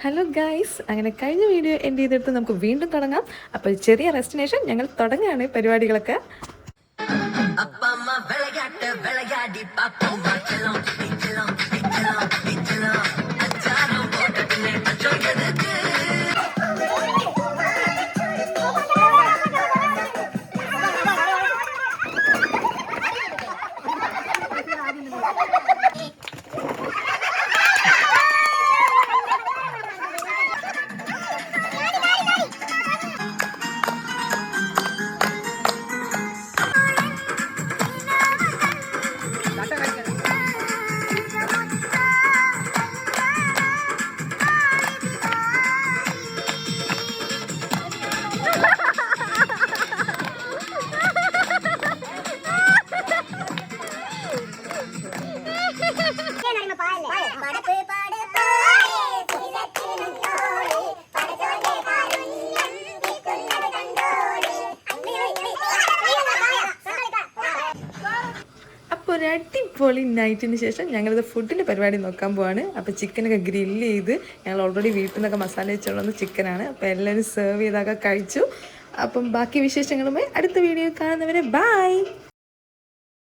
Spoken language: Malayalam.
ഹലോ ഗൈസ്, അങ്ങനെ കഴിഞ്ഞ വീഡിയോ എൻ്റെ ചെയ്തെടുത്ത് നമുക്ക് വീണ്ടും തുടങ്ങാം. അപ്പോൾ ചെറിയ റെസ്റ്റിനേഷൻ ഞങ്ങൾ തുടങ്ങുകയാണ് പരിപാടികളൊക്കെ. ഒരു അടിപൊളി നൈറ്റിന് ശേഷം ഞങ്ങളിത് ഫുഡിൻ്റെ പരിപാടി നോക്കാൻ പോവാണ്. അപ്പോൾ ചിക്കനൊക്കെ ഗ്രില്ല് ചെയ്ത് ഞങ്ങൾ ഓൾറെഡി വീട്ടിൽ നിന്നൊക്കെ മസാല വെച്ചുകൊണ്ടുവന്ന ചിക്കനാണ്. അപ്പോൾ എല്ലാവരും സെർവ് ചെയ്തൊക്കെ കഴിച്ചു. അപ്പം ബാക്കി വിശേഷങ്ങളുമായി അടുത്ത വീഡിയോ കാണുന്നവരെ ബൈ.